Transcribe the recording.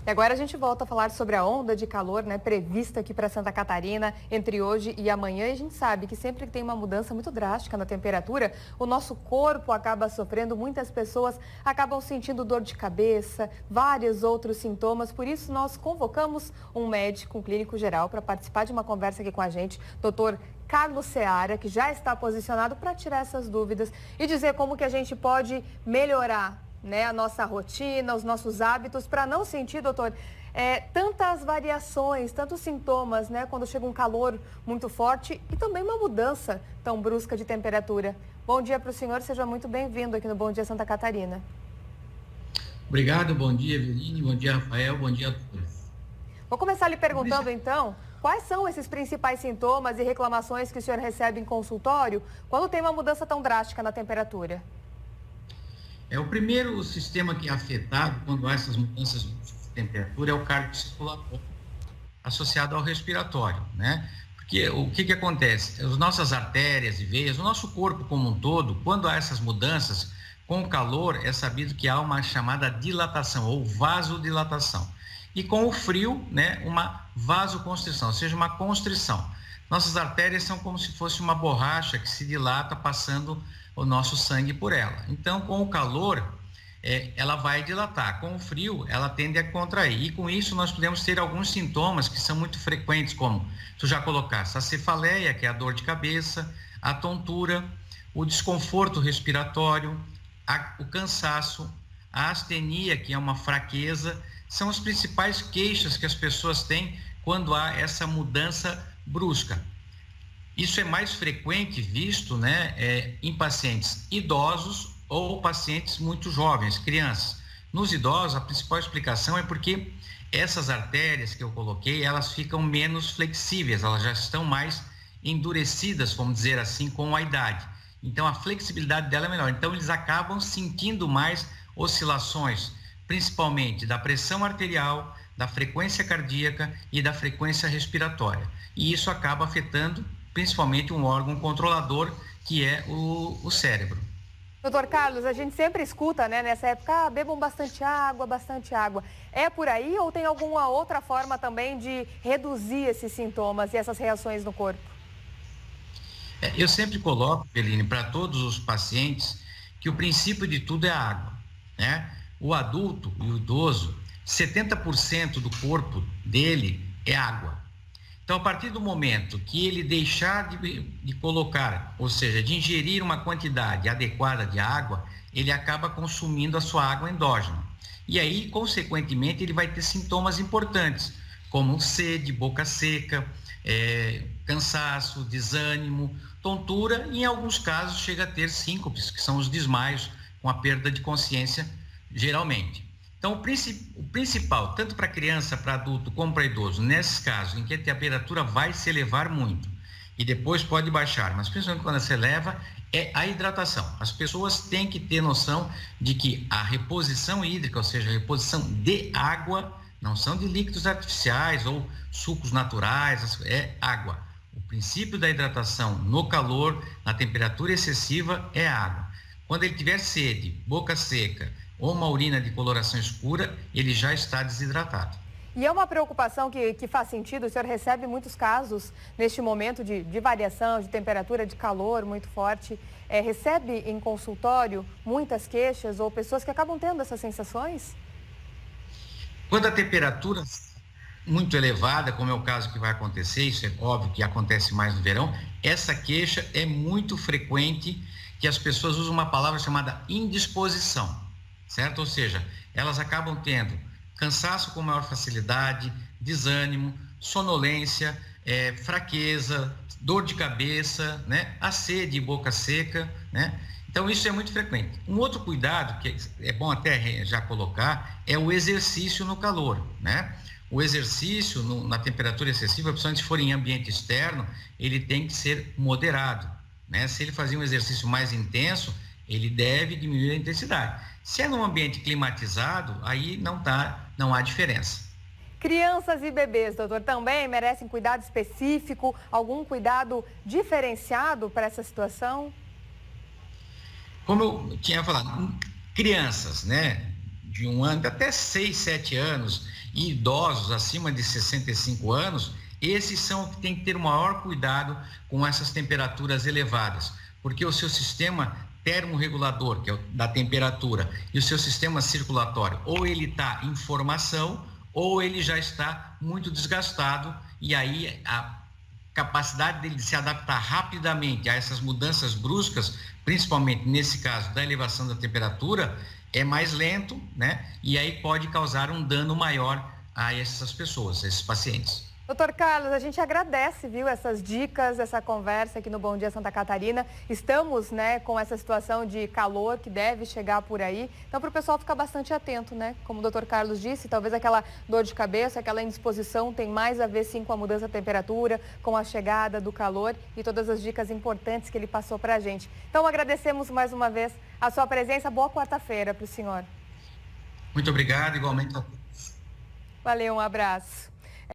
E agora a gente volta a falar sobre a onda de calor, né, prevista aqui para Santa Catarina entre hoje e amanhã. E a gente sabe que sempre que tem uma mudança muito drástica na temperatura, o nosso corpo acaba sofrendo, muitas pessoas acabam sentindo dor de cabeça, vários outros sintomas. Por isso nós convocamos um médico, um clínico geral, para participar de uma conversa aqui com a gente, doutor Carlos Seara, que já está posicionado para tirar essas dúvidas e dizer como que a gente pode melhorar, né, a nossa rotina, os nossos hábitos, para não sentir, doutor, tantas variações, tantos sintomas, né, quando chega um calor muito forte e também uma mudança tão brusca de temperatura. Bom dia para o senhor, seja muito bem-vindo aqui no Bom Dia Santa Catarina. Obrigado, bom dia, Eveline, bom dia, Rafael, bom dia a todos. Vou começar lhe perguntando, então, quais são esses principais sintomas e reclamações que o senhor recebe em consultório quando tem uma mudança tão drástica na temperatura? O primeiro sistema que é afetado quando há essas mudanças de temperatura é o cardiocirculatório, associado ao respiratório, né? Porque o que acontece? As nossas artérias e veias, o nosso corpo como um todo, quando há essas mudanças, com o calor, é sabido que há uma chamada dilatação ou vasodilatação. E com o frio, né, uma vasoconstrição, ou seja, uma constrição. Nossas artérias são como se fosse uma borracha que se dilata passando o nosso sangue por ela. Então, com o calor, ela vai dilatar. Com o frio, ela tende a contrair. E com isso, nós podemos ter alguns sintomas que são muito frequentes, como tu já colocaste, a cefaleia, que é a dor de cabeça, a tontura, o desconforto respiratório, o cansaço, a astenia, que é uma fraqueza, são as principais queixas que as pessoas têm quando há essa mudança brusca. Isso é mais frequente visto, né, em pacientes idosos ou pacientes muito jovens, crianças. Nos idosos, a principal explicação é porque essas artérias que eu coloquei, elas ficam menos flexíveis, elas já estão mais endurecidas, vamos dizer assim, com a idade. Então, a flexibilidade dela é menor. Então, eles acabam sentindo mais oscilações, principalmente da pressão arterial, da frequência cardíaca e da frequência respiratória. E isso acaba afetando principalmente um órgão controlador, que é o cérebro. Doutor Carlos, a gente sempre escuta, né, nessa época, bebam bastante água, bastante água. É por aí ou tem alguma outra forma também de reduzir esses sintomas e essas reações no corpo? Eu sempre coloco, Eveline, para todos os pacientes, que o princípio de tudo é a água, né? O adulto e o idoso, 70% do corpo dele é água. Então, a partir do momento que ele deixar de colocar, ou seja, de ingerir uma quantidade adequada de água, ele acaba consumindo a sua água endógena. E aí, consequentemente, ele vai ter sintomas importantes, como sede, boca seca, cansaço, desânimo, tontura e, em alguns casos, chega a ter síncopes, que são os desmaios com a perda de consciência, geralmente. Então, o principal, tanto para criança, para adulto, como para idoso, nesses casos em que a temperatura vai se elevar muito e depois pode baixar, mas principalmente quando ela se eleva, é a hidratação. As pessoas têm que ter noção de que a reposição hídrica, ou seja, a reposição de água, não são de líquidos artificiais ou sucos naturais, é água. O princípio da hidratação no calor, na temperatura excessiva, é água. Quando ele tiver sede, boca seca, ou uma urina de coloração escura, ele já está desidratado. E é uma preocupação que faz sentido, o senhor recebe muitos casos neste momento de variação, de temperatura, de calor muito forte. Recebe em consultório muitas queixas ou pessoas que acabam tendo essas sensações? Quando a temperatura muito elevada, como é o caso que vai acontecer, isso é óbvio que acontece mais no verão, essa queixa é muito frequente, que as pessoas usam uma palavra chamada indisposição. Certo? Ou seja, elas acabam tendo cansaço com maior facilidade, desânimo, sonolência, fraqueza, dor de cabeça, né? A sede e boca seca, né? Então, isso é muito frequente. Um outro cuidado, que é bom até já colocar, é o exercício no calor, né? O exercício na temperatura excessiva, principalmente se for em ambiente externo, ele tem que ser moderado, né? Se ele fazer um exercício mais intenso, ele deve diminuir a intensidade. Se é num ambiente climatizado, aí não há diferença. Crianças e bebês, doutor, também merecem cuidado específico, algum cuidado diferenciado para essa situação? Como eu tinha falado, crianças, né, de 1 ano até 6, 7 anos, e idosos acima de 65 anos, esses são que tem que ter o maior cuidado com essas temperaturas elevadas, porque o seu sistema termorregulador, que é o da temperatura, e o seu sistema circulatório, ou ele está em formação, ou ele já está muito desgastado, e aí a capacidade dele de se adaptar rapidamente a essas mudanças bruscas, principalmente nesse caso da elevação da temperatura, é mais lento, né? E aí pode causar um dano maior a essas pessoas, a esses pacientes. Doutor Carlos, a gente agradece, viu, essas dicas, essa conversa aqui no Bom Dia Santa Catarina. Estamos, né, com essa situação de calor que deve chegar por aí. Então, para o pessoal ficar bastante atento, né? Como o doutor Carlos disse, talvez aquela dor de cabeça, aquela indisposição tem mais a ver, sim, com a mudança da temperatura, com a chegada do calor e todas as dicas importantes que ele passou para a gente. Então, agradecemos mais uma vez a sua presença. Boa quarta-feira para o senhor. Muito obrigado, igualmente a todos. Valeu, um abraço.